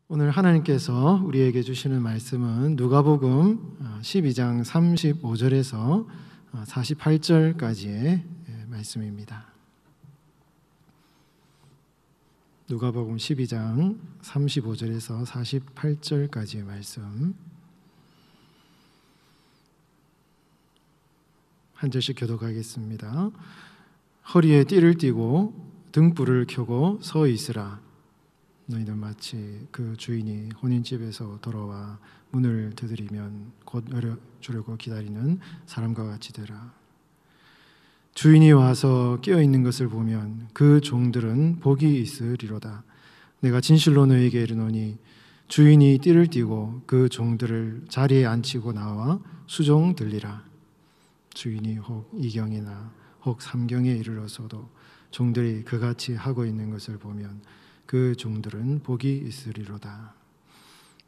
오늘 하나님께서 우리에게 주시는 말씀은 누가복음 12장 35절에서 48절까지의 말씀입니다. 누가복음 12장 35절에서 48절까지의 말씀 한 절씩 교독하겠습니다. 허리에 띠를 띠고 등불을 켜고 서 있으라. 너희는 마치 그 주인이 혼인집에서 돌아와 문을 두드리면 곧 열어주려고 기다리는 사람과 같이 되라. 주인이 와서 깨어있는 것을 보면 그 종들은 복이 있으리로다. 내가 진실로 너희에게 이르노니 주인이 띠를 띠고 그 종들을 자리에 앉히고 나와 수종 들리라. 주인이 혹 2경이나 혹 3경에 이르러서도 종들이 그같이 하고 있는 것을 보면 그 종들은 복이 있으리로다.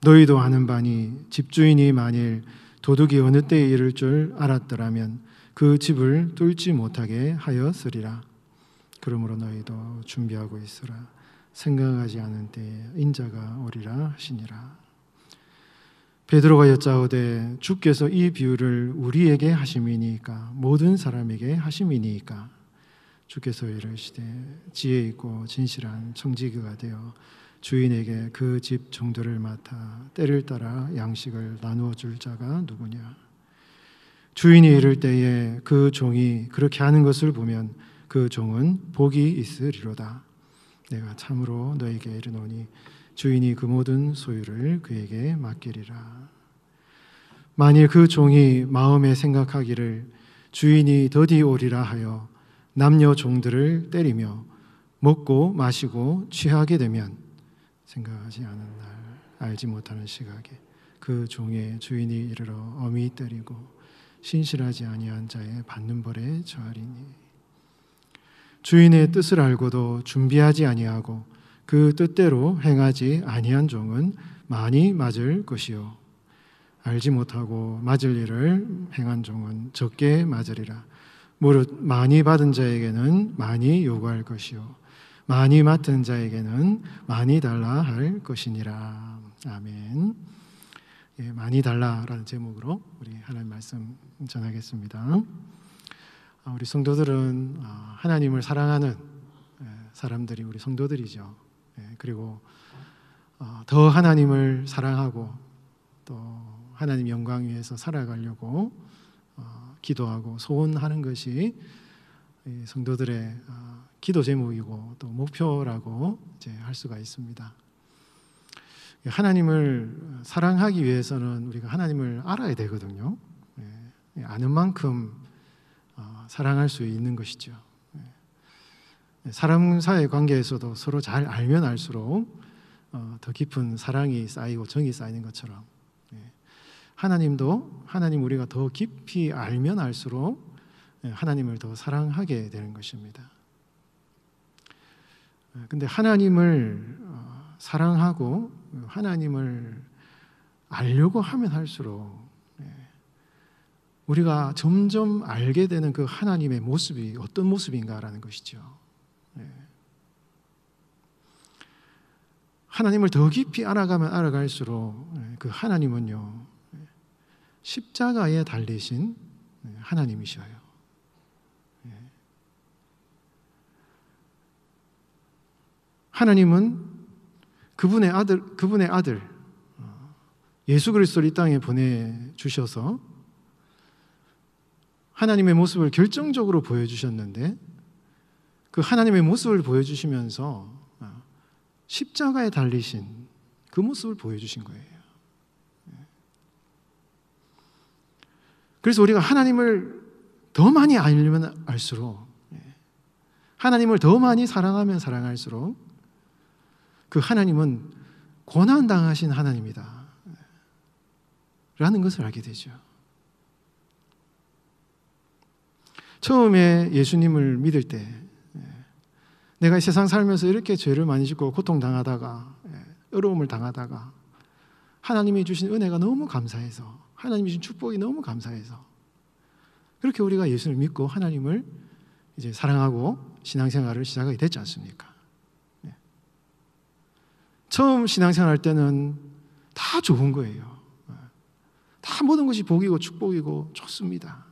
너희도 아는 바니 집주인이 만일 도둑이 어느 때에 이를 줄 알았더라면 그 집을 뚫지 못하게 하였으리라. 그러므로 너희도 준비하고 있으라. 생각하지 않은 때에 인자가 오리라 하시니라. 베드로가 여짜오되 주께서 이 비유를 우리에게 하심이니까 모든 사람에게 하심이니까. 주께서 이르시되 지혜 있고 진실한 청지기가 되어 주인에게 그 집 종들을 맡아 때를 따라 양식을 나누어 줄 자가 누구냐. 주인이 이를 때에 그 종이 그렇게 하는 것을 보면 그 종은 복이 있으리로다. 내가 참으로 너에게 이르노니 주인이 그 모든 소유를 그에게 맡기리라. 만일 그 종이 마음에 생각하기를 주인이 더디 오리라 하여 남녀 종들을 때리며 먹고 마시고 취하게 되면 생각하지 않은 날 알지 못하는 시각에 그 종의 주인이 이르러 엄히 때리고 신실하지 아니한 자의 받는 벌에 처하리니. 주인의 뜻을 알고도 준비하지 아니하고 그 뜻대로 행하지 아니한 종은 많이 맞을 것이요 알지 못하고 맞을 일을 행한 종은 적게 맞으리라. 무릇 많이 받은 자에게는 많이 요구할 것이요 많이 맡은 자에게는 많이 달라 할 것이니라. 아멘. 많이 달라라는 제목으로 우리 하나님 말씀 전하겠습니다. 우리 성도들은 하나님을 사랑하는 사람들이 우리 성도들이죠. 그리고 더 하나님을 사랑하고 또 하나님 영광 위해서 살아가려고 기도하고 소원하는 것이 성도들의 기도 제목이고 또 목표라고 이제 할 수가 있습니다. 하나님을 사랑하기 위해서는 우리가 하나님을 알아야 되거든요. 아는 만큼 사랑할 수 있는 것이죠. 사람 사이 관계에서도 서로 잘 알면 알수록 더 깊은 사랑이 쌓이고 정이 쌓이는 것처럼 하나님도 하나님 우리가 더 깊이 알면 알수록 하나님을 더 사랑하게 되는 것입니다. 근데 하나님을 사랑하고 하나님을 알려고 하면 할수록 우리가 점점 알게 되는 그 하나님의 모습이 어떤 모습인가라는 것이죠. 하나님을 더 깊이 알아가면 알아갈수록 그 하나님은요 십자가에 달리신 하나님이셔요. 하나님은 그분의 아들 예수 그리스도를 이 땅에 보내주셔서 하나님의 모습을 결정적으로 보여주셨는데 그 하나님의 모습을 보여주시면서 십자가에 달리신 그 모습을 보여주신 거예요. 그래서 우리가 하나님을 더 많이 알면 알수록 하나님을 더 많이 사랑하면 사랑할수록 그 하나님은 고난당하신 하나님이다 라는 것을 알게 되죠. 처음에 예수님을 믿을 때 내가 이 세상 살면서 이렇게 죄를 많이 짓고 고통당하다가 어려움을 당하다가 하나님이 주신 은혜가 너무 감사해서 하나님이 주신 축복이 너무 감사해서 그렇게 우리가 예수를 믿고 하나님을 이제 사랑하고 신앙생활을 시작하게 됐지 않습니까? 처음 신앙생활 할 때는 다 좋은 거예요. 다 모든 것이 복이고 축복이고 좋습니다.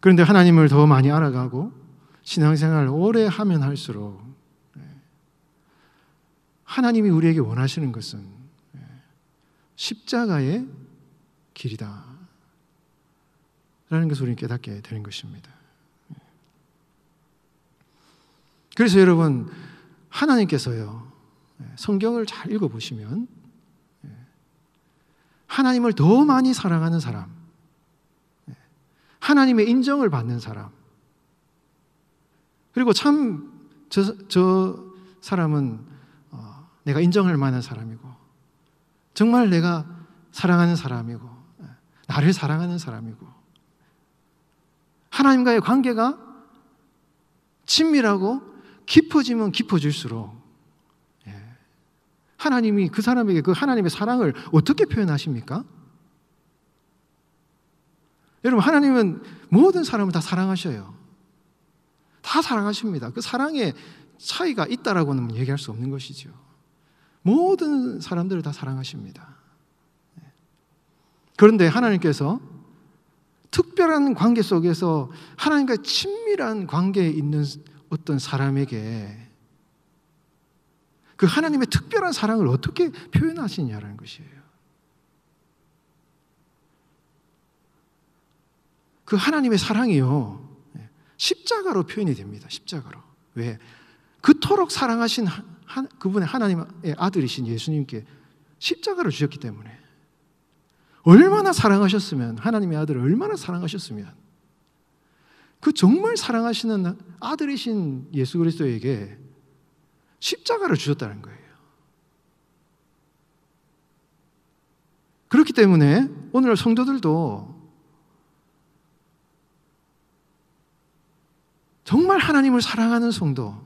그런데 하나님을 더 많이 알아가고 신앙생활을 오래 하면 할수록 하나님이 우리에게 원하시는 것은 십자가의 길이다 라는 것을 우리는 깨닫게 되는 것입니다. 그래서 여러분, 하나님께서요, 성경을 잘 읽어보시면 하나님을 더 많이 사랑하는 사람, 하나님의 인정을 받는 사람, 그리고 참 저 사람은 내가 인정할 만한 사람이고 정말 내가 사랑하는 사람이고 나를 사랑하는 사람이고 하나님과의 관계가 친밀하고 깊어지면 깊어질수록 하나님이 그 사람에게 그 하나님의 사랑을 어떻게 표현하십니까? 여러분, 하나님은 모든 사람을 다 사랑하셔요. 다 사랑하십니다. 그 사랑에 차이가 있다라고는 얘기할 수 없는 것이죠. 모든 사람들을 다 사랑하십니다. 그런데 하나님께서 특별한 관계 속에서 하나님과 친밀한 관계에 있는 어떤 사람에게 그 하나님의 특별한 사랑을 어떻게 표현하시냐라는 것이에요. 그 하나님의 사랑이요, 십자가로 표현이 됩니다. 십자가로. 왜? 그토록 사랑하신 그분의 하나님의 아들이신 예수님께 십자가를 주셨기 때문에, 얼마나 사랑하셨으면, 하나님의 아들을 얼마나 사랑하셨으면 그 정말 사랑하시는 아들이신 예수 그리스도에게 십자가를 주셨다는 거예요. 그렇기 때문에 오늘 성도들도 정말 하나님을 사랑하는 성도,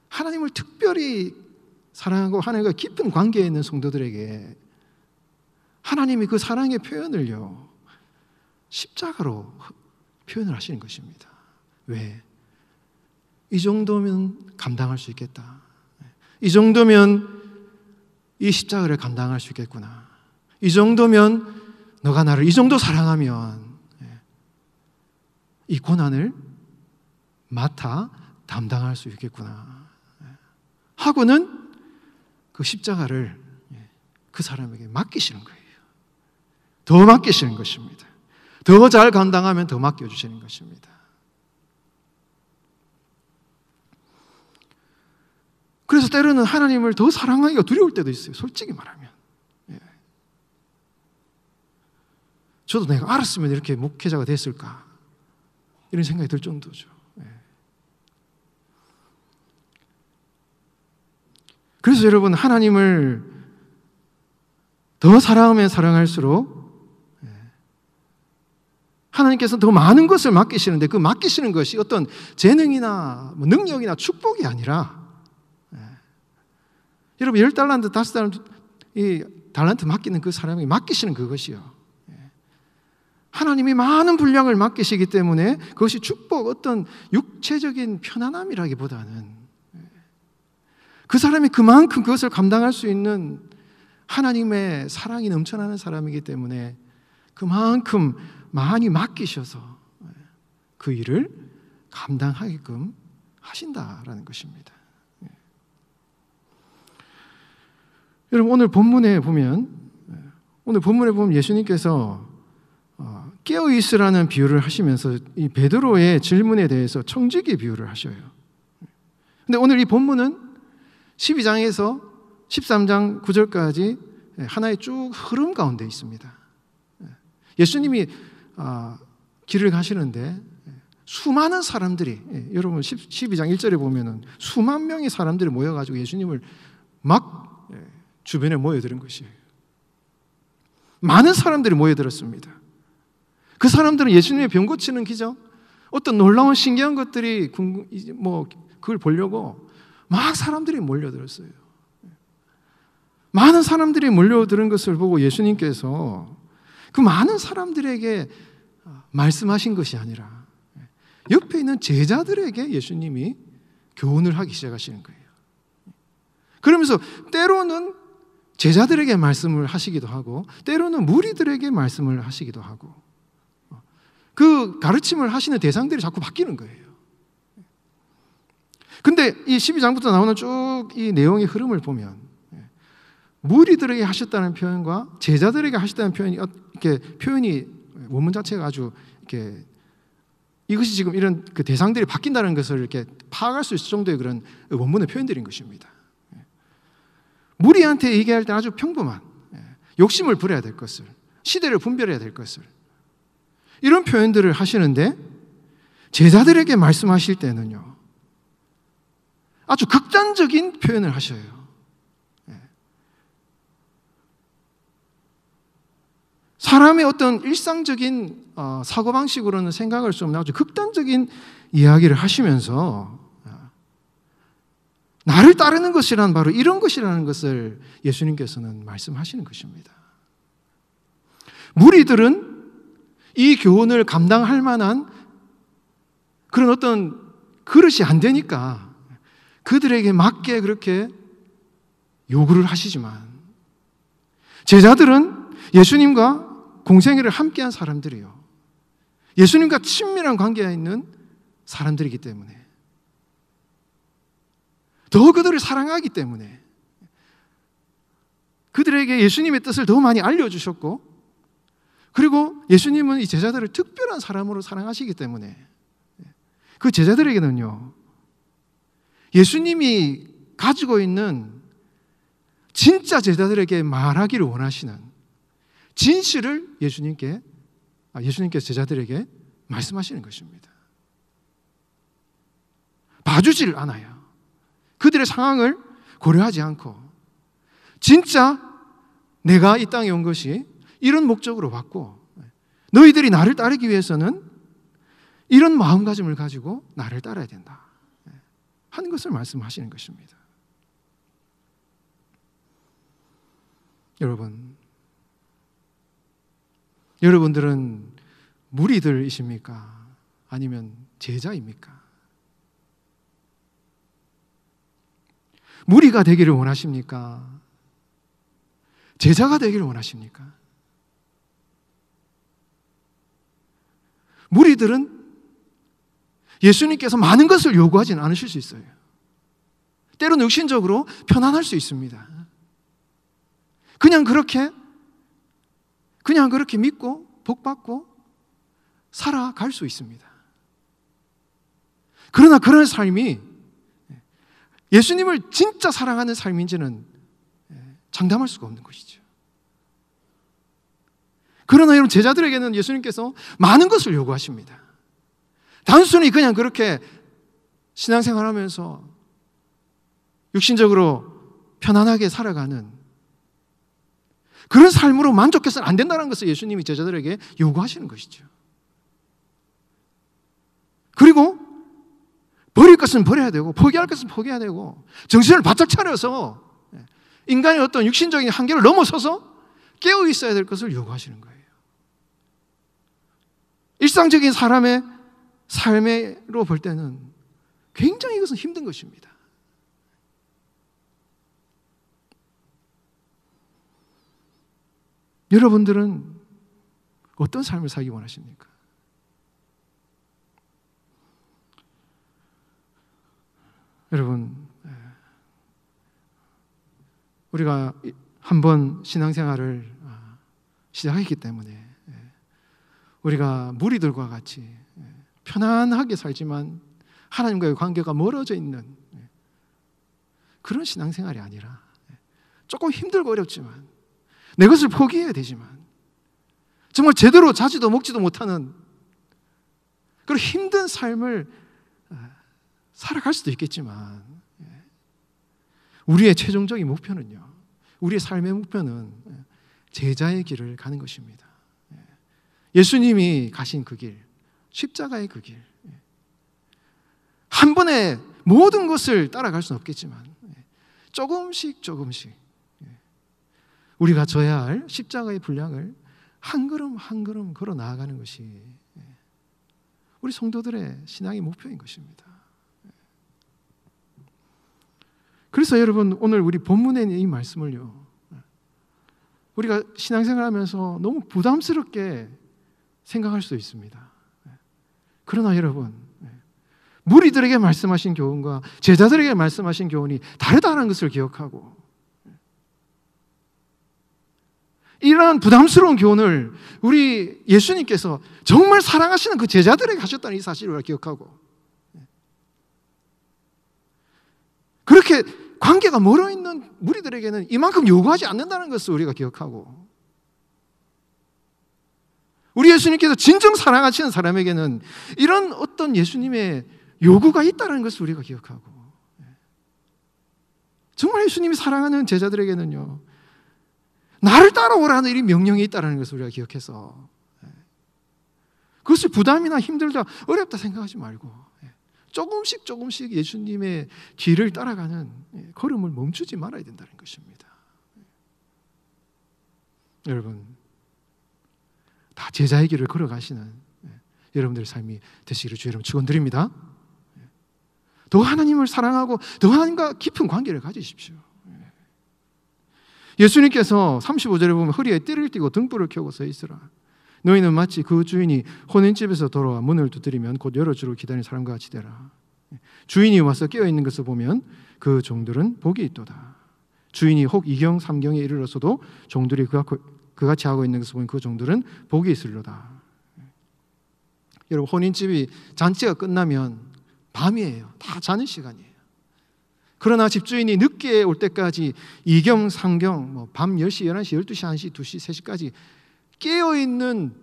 하나님을 특별히 사랑하고 하나님과 깊은 관계에 있는 성도들에게 하나님이 그 사랑의 표현을요, 십자가로 표현을 하시는 것입니다. 왜? 이 정도면 감당할 수 있겠다. 이 정도면 이 십자가를 감당할 수 있겠구나. 이 정도면 너가 나를 이 정도 사랑하면 이 고난을 맡아 담당할 수 있겠구나 하고는 그 십자가를 그 사람에게 맡기시는 거예요. 더 맡기시는 것입니다. 더 잘 감당하면 더 맡겨주시는 것입니다. 그래서 때로는 하나님을 더 사랑하기가 두려울 때도 있어요. 솔직히 말하면. 저도 내가 알았으면 이렇게 목회자가 됐을까 이런 생각이 들 정도죠. 그래서 여러분, 하나님을 더 사랑하면 사랑할수록 하나님께서 더 많은 것을 맡기시는데, 그 맡기시는 것이 어떤 재능이나 능력이나 축복이 아니라, 여러분 10달란트, 5달란트, 이 달란트 맡기는 그 사람에게 맡기시는 그것이요, 하나님이 많은 분량을 맡기시기 때문에 그것이 축복, 어떤 육체적인 편안함이라기보다는 그 사람이 그만큼 그것을 감당할 수 있는 하나님의 사랑이 넘쳐나는 사람이기 때문에 그만큼 많이 맡기셔서 그 일을 감당하게끔 하신다라는 것입니다. 여러분, 오늘 본문에 보면 예수님께서 깨어 있으라는 비유를 하시면서 이 베드로의 질문에 대해서 청지기 비유를 하셔요. 근데 오늘 이 본문은 12장에서 13장 9절까지 하나의 쭉 흐름 가운데 있습니다. 예수님이 길을 가시는데 수많은 사람들이, 여러분 12장 1절에 보면은 수만 명의 사람들이 모여가지고 예수님을 막 주변에 모여드는 것이에요. 많은 사람들이 모여들었습니다. 그 사람들은 예수님의 병 고치는 기적, 어떤 놀라운 신기한 것들이 그걸 보려고 막 사람들이 몰려들었어요. 많은 사람들이 몰려드는 것을 보고 예수님께서 그 많은 사람들에게 말씀하신 것이 아니라 옆에 있는 제자들에게 예수님이 교훈을 하기 시작하시는 거예요. 그러면서 때로는 제자들에게 말씀을 하시기도 하고 때로는 무리들에게 말씀을 하시기도 하고 그 가르침을 하시는 대상들이 자꾸 바뀌는 거예요. 근데 이 12장부터 나오는 쭉 이 내용의 흐름을 보면 무리들에게 하셨다는 표현과 제자들에게 하셨다는 표현이 이렇게 표현이 원문 자체가 아주 이렇게 이것이 지금 이런 그 대상들이 바뀐다는 것을 이렇게 파악할 수 있을 정도의 그런 원문의 표현들인 것입니다. 무리한테 얘기할 때 아주 평범한 욕심을 부려야 될 것을, 시대를 분별해야 될 것을 이런 표현들을 하시는데 제자들에게 말씀하실 때는요 아주 극단적인 표현을 하셔요. 사람의 어떤 일상적인 사고방식으로는 생각할 수 없는 아주 극단적인 이야기를 하시면서 나를 따르는 것이란 바로 이런 것이라는 것을 예수님께서는 말씀하시는 것입니다. 무리들은 이 교훈을 감당할 만한 그런 어떤 그릇이 안 되니까 그들에게 맞게 그렇게 요구를 하시지만 제자들은 예수님과 공생애를 함께한 사람들이요 예수님과 친밀한 관계에 있는 사람들이기 때문에 더 그들을 사랑하기 때문에 그들에게 예수님의 뜻을 더 많이 알려주셨고 그리고 예수님은 이 제자들을 특별한 사람으로 사랑하시기 때문에 그 제자들에게는요 예수님이 가지고 있는 진짜 제자들에게 말하기를 원하시는 진실을 예수님께서 제자들에게 말씀하시는 것입니다. 봐주지를 않아요. 그들의 상황을 고려하지 않고 진짜 내가 이 땅에 온 것이 이런 목적으로 왔고 너희들이 나를 따르기 위해서는 이런 마음가짐을 가지고 나를 따라야 된다 하는 것을 말씀하시는 것입니다. 여러분들은 무리들이십니까? 아니면 제자입니까? 무리가 되기를 원하십니까? 제자가 되기를 원하십니까? 무리들은 예수님께서 많은 것을 요구하지는 않으실 수 있어요. 때로는 육신적으로 편안할 수 있습니다. 그냥 그렇게 믿고 복받고 살아갈 수 있습니다. 그러나 그런 삶이 예수님을 진짜 사랑하는 삶인지는 장담할 수가 없는 것이죠. 그러나 여러분 제자들에게는 예수님께서 많은 것을 요구하십니다. 단순히 그냥 그렇게 신앙생활하면서 육신적으로 편안하게 살아가는 그런 삶으로 만족해서는 안 된다는 것을 예수님이 제자들에게 요구하시는 것이죠. 그리고 버릴 것은 버려야 되고 포기할 것은 포기해야 되고 정신을 바짝 차려서 인간의 어떤 육신적인 한계를 넘어서서 깨어 있어야 될 것을 요구하시는 거예요. 일상적인 사람의 삶으로 볼 때는 굉장히 이것은 힘든 것입니다. 여러분들은 어떤 삶을 살기 원하십니까? 여러분, 우리가 한번 신앙생활을 시작했기 때문에 우리가 무리들과 같이 편안하게 살지만 하나님과의 관계가 멀어져 있는 그런 신앙생활이 아니라 조금 힘들고 어렵지만 내 것을 포기해야 되지만 정말 제대로 자지도 먹지도 못하는 그런 힘든 삶을 살아갈 수도 있겠지만 우리의 최종적인 목표는요, 우리의 삶의 목표는 제자의 길을 가는 것입니다. 예수님이 가신 그 길, 십자가의 그 길, 한 번에 모든 것을 따라갈 수는 없겠지만 조금씩 우리가 져야 할 십자가의 분량을 한 걸음 한 걸음 걸어 나아가는 것이 우리 성도들의 신앙의 목표인 것입니다. 그래서 여러분, 오늘 우리 본문에 있는 이 말씀을요, 우리가 신앙생활하면서 너무 부담스럽게 생각할 수 있습니다. 그러나 여러분, 무리들에게 말씀하신 교훈과 제자들에게 말씀하신 교훈이 다르다는 것을 기억하고, 이러한 부담스러운 교훈을 우리 예수님께서 정말 사랑하시는 그 제자들에게 하셨다는 이 사실을 우리가 기억하고, 그렇게 관계가 멀어있는 무리들에게는 이만큼 요구하지 않는다는 것을 우리가 기억하고, 우리 예수님께서 진정 사랑하시는 사람에게는 이런 어떤 예수님의 요구가 있다는 것을 우리가 기억하고, 정말 예수님이 사랑하는 제자들에게는요, 나를 따라오라는 이 명령이 있다는 것을 우리가 기억해서 그것을 부담이나 힘들다, 어렵다 생각하지 말고 조금씩 예수님의 길을 따라가는 걸음을 멈추지 말아야 된다는 것입니다. 여러분, 다 제자의 길을 걸어가시는 여러분들의 삶이 되시기를 주의 이름으로 축원드립니다. 더 하나님을 사랑하고 더 하나님과 깊은 관계를 가지십시오. 예수님께서 35절에 보면 허리에 띠를 띠고 등불을 켜고 서 있으라. 너희는 마치 그 주인이 혼인집에서 돌아와 문을 두드리면 곧 열어주러 기다리는 사람과 같이 되라. 주인이 와서 깨어있는 것을 보면 그 종들은 복이 있도다. 주인이 혹 2경 3경에 이르렀어도 종들이 그같이 하고 있는 것을 보면 그 종들은 복이 있으리로다. 여러분, 혼인집이 잔치가 끝나면 밤이에요. 다 자는 시간이에요. 그러나 집주인이 늦게 올 때까지 2경, 3경, 밤 10시, 11시, 12시, 1시, 2시, 3시까지 깨어있는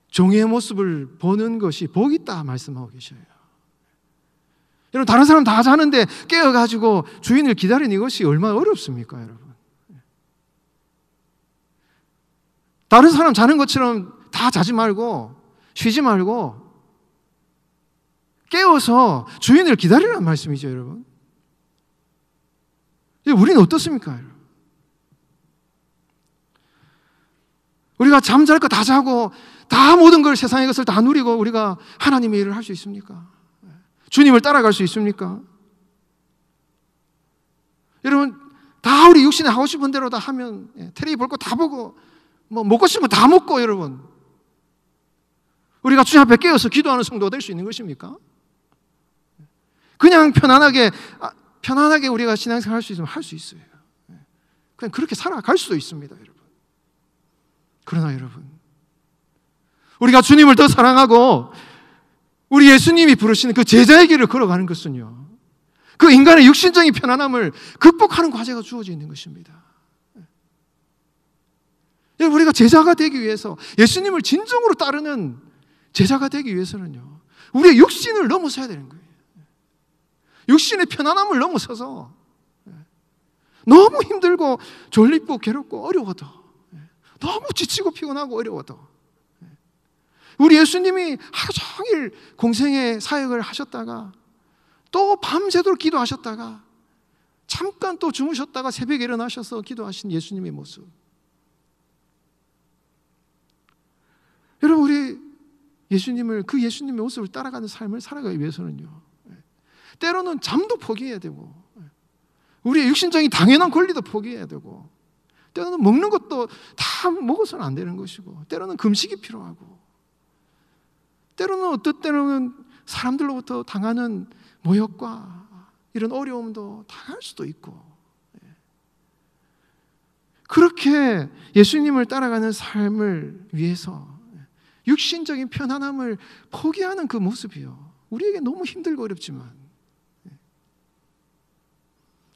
종의 모습을 보는 것이 복이 있다 말씀하고 계셔요. 여러분, 다른 사람 다 자는데 깨어가지고 주인을 기다리는 이것이 얼마나 어렵습니까, 여러분? 다른 사람 자는 것처럼 다 자지 말고 쉬지 말고 깨워서 주인을 기다리라는 말씀이죠, 여러분. 우리는 어떻습니까? 우리가 잠잘 거 다 자고 다 모든 걸, 세상의 것을 다 누리고 우리가 하나님의 일을 할 수 있습니까? 주님을 따라갈 수 있습니까? 여러분, 다 우리 육신에 하고 싶은 대로 다 하면, 텔레비 볼 거 다 보고 먹고 싶으면 다 먹고, 여러분, 우리가 주님 앞에 깨어서 기도하는 성도가 될 수 있는 것입니까? 그냥 편안하게 우리가 신앙생활 할 수 있으면 할 수 있어요. 그냥 그렇게 살아갈 수도 있습니다, 여러분. 그러나 여러분, 우리가 주님을 더 사랑하고 우리 예수님이 부르시는 그 제자의 길을 걸어가는 것은요, 그 인간의 육신적인 편안함을 극복하는 과제가 주어져 있는 것입니다. 우리가 제자가 되기 위해서, 예수님을 진정으로 따르는 제자가 되기 위해서는요, 우리의 육신을 넘어서야 되는 거예요. 육신의 편안함을 넘어서서 너무 힘들고 졸립고 괴롭고 어려워도, 너무 지치고 피곤하고 어려워도, 우리 예수님이 하루 종일 공생의 사역을 하셨다가 또 밤새도록 기도하셨다가 잠깐 또 주무셨다가 새벽에 일어나셔서 기도하신 예수님의 모습, 여러분, 우리 예수님을, 그 예수님의 모습을 따라가는 삶을 살아가기 위해서는요, 때로는 잠도 포기해야 되고, 우리의 육신적인 당연한 권리도 포기해야 되고, 때로는 먹는 것도 다 먹어서는 안 되는 것이고, 때로는 금식이 필요하고, 때로는 어떤 때로는 사람들로부터 당하는 모욕과 이런 어려움도 당할 수도 있고, 그렇게 예수님을 따라가는 삶을 위해서 육신적인 편안함을 포기하는 그 모습이요, 우리에게 너무 힘들고 어렵지만,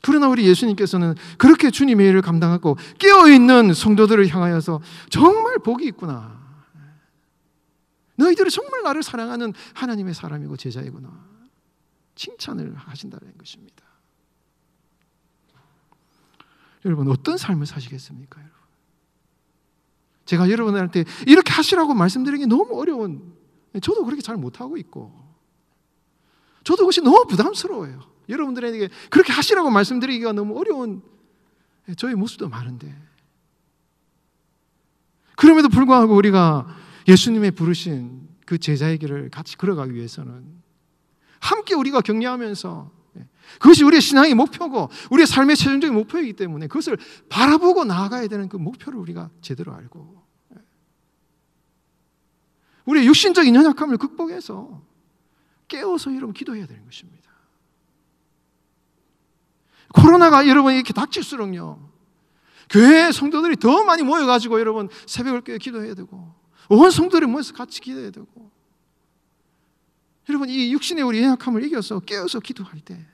그러나 우리 예수님께서는 그렇게 주님의 일을 감당하고 깨어있는 성도들을 향하여서 정말 복이 있구나, 너희들은 정말 나를 사랑하는 하나님의 사람이고 제자이구나, 칭찬을 하신다는 것입니다. 여러분, 어떤 삶을 사시겠습니까, 여러분? 제가 여러분한테 이렇게 하시라고 말씀드리기 너무 어려운, 저도 그렇게 잘 못하고 있고, 저도 그것이 너무 부담스러워요. 여러분들에게 그렇게 하시라고 말씀드리기가 너무 어려운 저의 모습도 많은데, 그럼에도 불구하고 우리가 예수님의 부르신 그 제자의 길을 같이 걸어가기 위해서는 함께 우리가 격려하면서 그것이 우리의 신앙의 목표고 우리의 삶의 최종적인 목표이기 때문에 그것을 바라보고 나아가야 되는 그 목표를 우리가 제대로 알고 우리의 육신적인 연약함을 극복해서 깨어서 여러분 기도해야 되는 것입니다. 코로나가 여러분 이렇게 닥칠수록요, 교회 성도들이 더 많이 모여가지고 여러분 새벽을 깨어 기도해야 되고 온 성도들이 모여서 같이 기도해야 되고, 여러분 이 육신의 우리 연약함을 이겨서 깨어서 기도할 때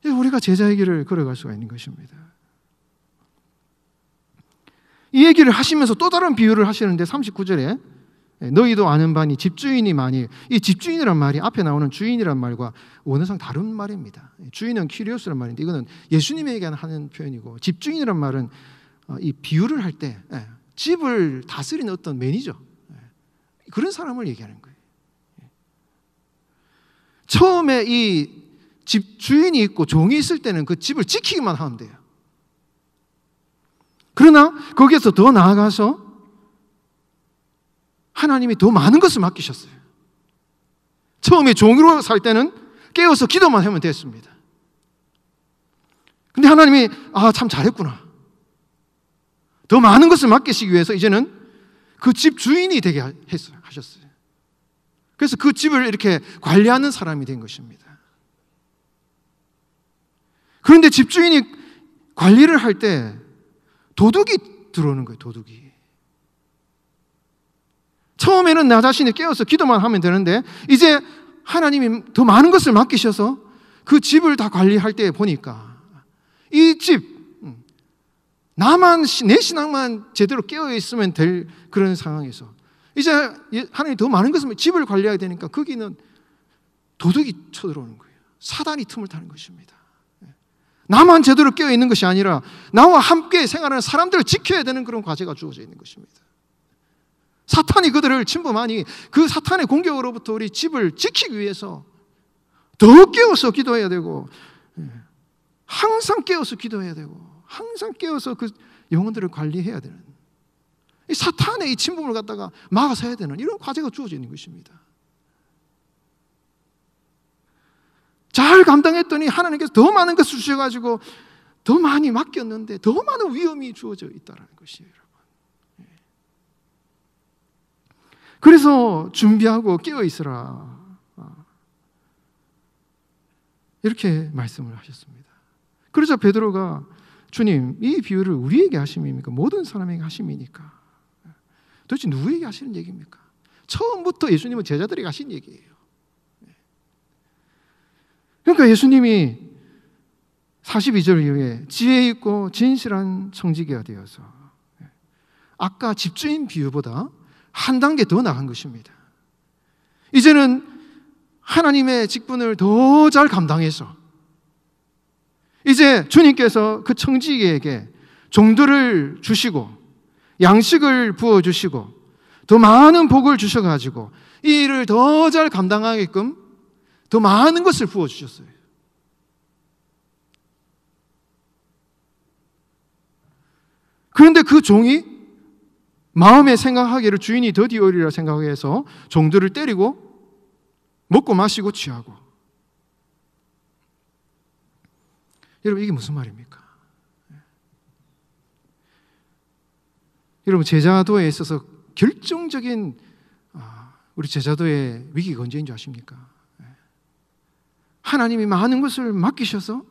우리가 제자의 길을 걸어갈 수가 있는 것입니다. 이 얘기를 하시면서 또 다른 비유를 하시는데 39절에 너희도 아는 바니 집주인이 많이, 이 집주인이란 말이 앞에 나오는 주인이란 말과 원어상 다른 말입니다. 주인은 키리오스란 말인데 이거는 예수님에게 하는 표현이고, 집주인이란 말은 이 비유를 할 때 집을 다스리는 어떤 매니저, 그런 사람을 얘기하는 거예요. 처음에 이 집 주인이 있고 종이 있을 때는 그 집을 지키기만 하면 돼요. 그러나 거기에서 더 나아가서 하나님이 더 많은 것을 맡기셨어요. 처음에 종으로 살 때는 깨어서 기도만 하면 됐습니다. 근데 하나님이 참 잘했구나, 더 많은 것을 맡기시기 위해서 이제는 그 집 주인이 되게 하셨어요. 그래서 그 집을 이렇게 관리하는 사람이 된 것입니다. 그런데 집주인이 관리를 할 때 도둑이 들어오는 거예요. 도둑이. 처음에는 나 자신이 깨어서 기도만 하면 되는데 이제 하나님이 더 많은 것을 맡기셔서 그 집을 다 관리할 때 보니까 이 집, 나만, 내 신앙만 제대로 깨어 있으면 될 그런 상황에서 이제 하나님이 더 많은 것을, 집을 관리해야 되니까 거기는 도둑이 쳐들어오는 거예요. 사단이 틈을 타는 것입니다. 나만 제대로 깨어 있는 것이 아니라 나와 함께 생활하는 사람들을 지켜야 되는 그런 과제가 주어져 있는 것입니다. 사탄이 그들을 침범하니 그 사탄의 공격으로부터 우리 집을 지키기 위해서 더 깨어서 기도해야 되고, 항상 깨어서 기도해야 되고, 항상 깨어서 그 영혼들을 관리해야 되는, 이 사탄의 이 침범을 갖다가 막아서야 되는 이런 과제가 주어져 있는 것입니다. 잘 감당했더니 하나님께서 더 많은 것을 주셔가지고 더 많이 맡겼는데 더 많은 위험이 주어져 있다는 것이에요, 여러분. 그래서 준비하고 깨어 있으라, 이렇게 말씀을 하셨습니다. 그러자 베드로가 주님, 이 비유를 우리에게 하심입니까? 모든 사람에게 하심이니까 도대체 누구에게 하시는 얘기입니까? 처음부터 예수님은 제자들에게 하신 얘기예요. 그러니까 예수님이 42절 이후에 지혜 있고 진실한 청지기가 되어서 아까 집주인 비유보다 한 단계 더 나간 것입니다. 이제는 하나님의 직분을 더 잘 감당해서 이제 주님께서 그 청지기에게 종들을 주시고 양식을 부어주시고 더 많은 복을 주셔가지고 이 일을 더 잘 감당하게끔 더 많은 것을 부어주셨어요. 그런데 그 종이 마음에 생각하기를 주인이 더디 오리라 생각해서 종들을 때리고 먹고 마시고 취하고. 여러분, 이게 무슨 말입니까? 여러분, 제자도에 있어서 결정적인 우리 제자도의 위기가 언제인 줄 아십니까? 하나님이 많은 것을 맡기셔서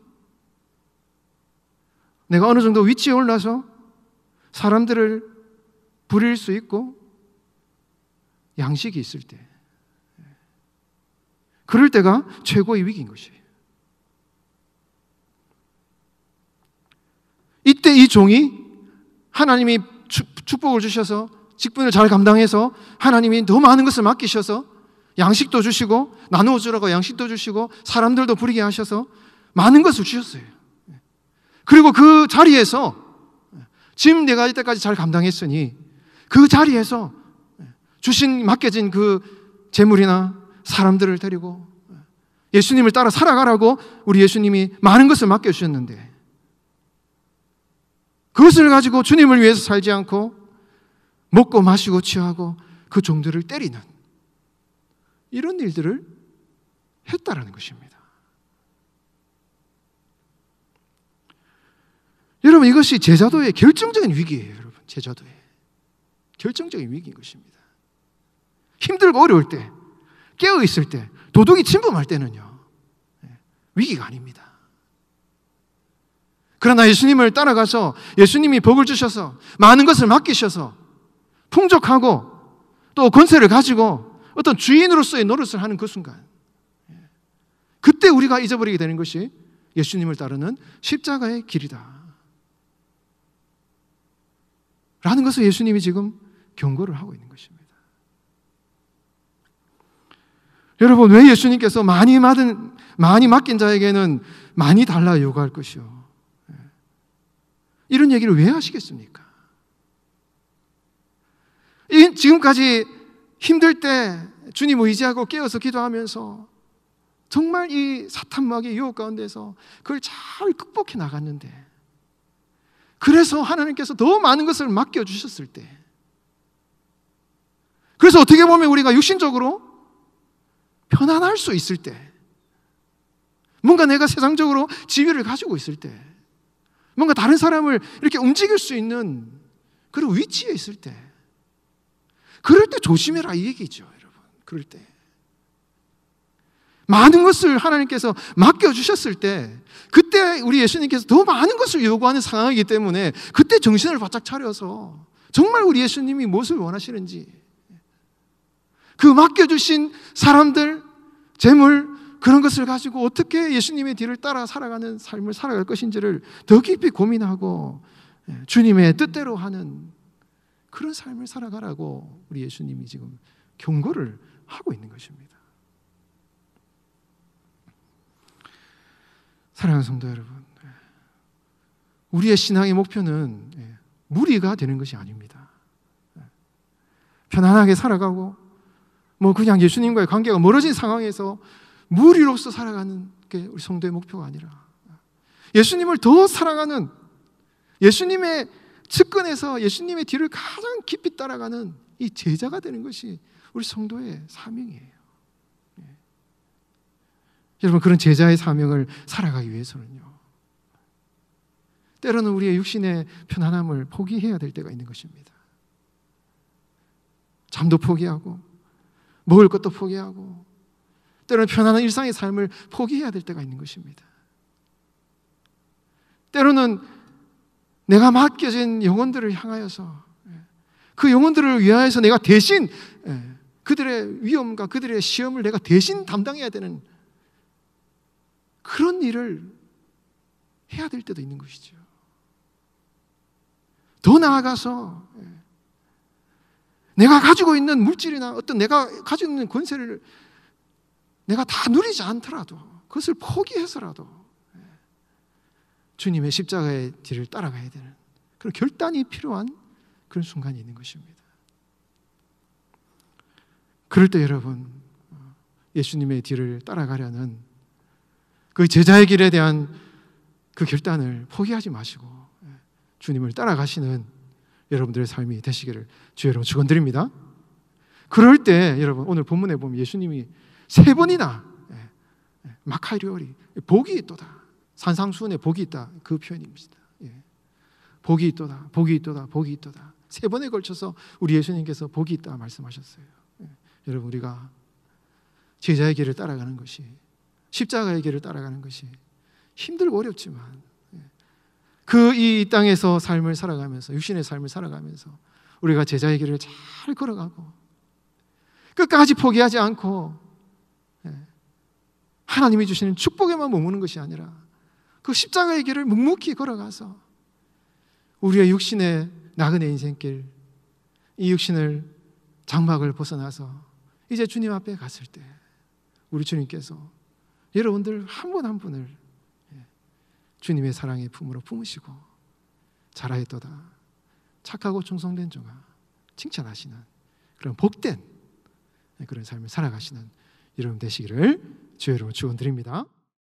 내가 어느 정도 위치에 올라서 사람들을 부릴 수 있고 양식이 있을 때, 그럴 때가 최고의 위기인 것이에요. 이때 이 종이 하나님이 축복을 주셔서 직분을 잘 감당해서 하나님이 더 많은 것을 맡기셔서 양식도 주시고 나누어 주라고 양식도 주시고 사람들도 부리게 하셔서 많은 것을 주셨어요. 그리고 그 자리에서 짐 4가지 때까지 잘 감당했으니 그 자리에서 맡겨진 그 재물이나 사람들을 데리고 예수님을 따라 살아가라고 우리 예수님이 많은 것을 맡겨주셨는데, 그것을 가지고 주님을 위해서 살지 않고 먹고 마시고 취하고 그 종들을 때리는 이런 일들을 했다라는 것입니다. 여러분, 이것이 제자도의 결정적인 위기예요. 여러분, 제자도의 결정적인 위기인 것입니다. 힘들고 어려울 때, 깨어 있을 때, 도둑이 침범할 때는요, 위기가 아닙니다. 그러나 예수님을 따라가서 예수님이 복을 주셔서 많은 것을 맡기셔서 풍족하고 또 권세를 가지고 어떤 주인으로서의 노릇을 하는 그 순간, 그때 우리가 잊어버리게 되는 것이 예수님을 따르는 십자가의 길이다 라는 것을 예수님이 지금 경고를 하고 있는 것입니다. 여러분, 왜 예수님께서 많이 맡긴 자에게는 많이 달라 요구할 것이요, 이런 얘기를 왜 하시겠습니까? 지금까지 힘들 때 주님을 의지하고 깨어서 기도하면서 정말 이 사탄 마귀의 유혹 가운데서 그걸 잘 극복해 나갔는데, 그래서 하나님께서 더 많은 것을 맡겨주셨을 때, 그래서 어떻게 보면 우리가 육신적으로 편안할 수 있을 때, 뭔가 내가 세상적으로 지위를 가지고 있을 때, 뭔가 다른 사람을 이렇게 움직일 수 있는 그런 위치에 있을 때, 그럴 때 조심해라 이 얘기죠, 여러분. 그럴 때 많은 것을 하나님께서 맡겨주셨을 때, 그때 우리 예수님께서 더 많은 것을 요구하는 상황이기 때문에 그때 정신을 바짝 차려서 정말 우리 예수님이 무엇을 원하시는지, 그 맡겨주신 사람들, 재물, 그런 것을 가지고 어떻게 예수님의 뒤를 따라 살아가는 삶을 살아갈 것인지를 더 깊이 고민하고 주님의 뜻대로 하는 그런 삶을 살아가라고 우리 예수님이 지금 경고를 하고 있는 것입니다. 사랑하는 성도 여러분, 우리의 신앙의 목표는 무리가 되는 것이 아닙니다. 편안하게 살아가고 그냥 예수님과의 관계가 멀어진 상황에서 무리로서 살아가는 게 우리 성도의 목표가 아니라, 예수님을 더 사랑하는, 예수님의 측근에서 예수님의 뒤를 가장 깊이 따라가는 이 제자가 되는 것이 우리 성도의 사명이에요. 여러분, 그런 제자의 사명을 살아가기 위해서는요, 때로는 우리의 육신의 편안함을 포기해야 될 때가 있는 것입니다. 잠도 포기하고 먹을 것도 포기하고 때로는 편안한 일상의 삶을 포기해야 될 때가 있는 것입니다. 때로는 내가 맡겨진 영혼들을 향하여서, 그 영혼들을 위하여서 내가 대신 그들의 위험과 그들의 시험을 내가 대신 담당해야 되는 그런 일을 해야 될 때도 있는 것이죠. 더 나아가서 내가 가지고 있는 물질이나 어떤 내가 가지고 있는 권세를 내가 다 누리지 않더라도, 그것을 포기해서라도 주님의 십자가의 뒤를 따라가야 되는 그런 결단이 필요한 그런 순간이 있는 것입니다. 그럴 때 여러분, 예수님의 뒤를 따라가려는 그 제자의 길에 대한 그 결단을 포기하지 마시고 주님을 따라가시는 여러분들의 삶이 되시기를 주의 이름으로 축원드립니다. 그럴 때 여러분, 오늘 본문에 보면 예수님이 3번이나 마카리오리, 복이 있도다, 산상수훈에 복이 있다, 그 표현입니다. 복이 있도다, 복이 있도다, 복이 있도다, 3번에 걸쳐서 우리 예수님께서 복이 있다 말씀하셨어요. 여러분, 우리가 제자의 길을 따라가는 것이, 십자가의 길을 따라가는 것이 힘들고 어렵지만, 이 땅에서 삶을 살아가면서, 육신의 삶을 살아가면서 우리가 제자의 길을 잘 걸어가고 끝까지 포기하지 않고 하나님이 주시는 축복에만 머무는 것이 아니라 그 십자가의 길을 묵묵히 걸어가서 우리의 육신의 나그네 인생길, 이 육신을 장막을 벗어나서 이제 주님 앞에 갔을 때 우리 주님께서 여러분들 한 분 한 분을 주님의 사랑의 품으로 품으시고 잘하였도다, 착하고 충성된 종아, 칭찬하시는 그런 복된 그런 삶을 살아가시는 여러분 되시기를 주의 이름으로 축원드립니다.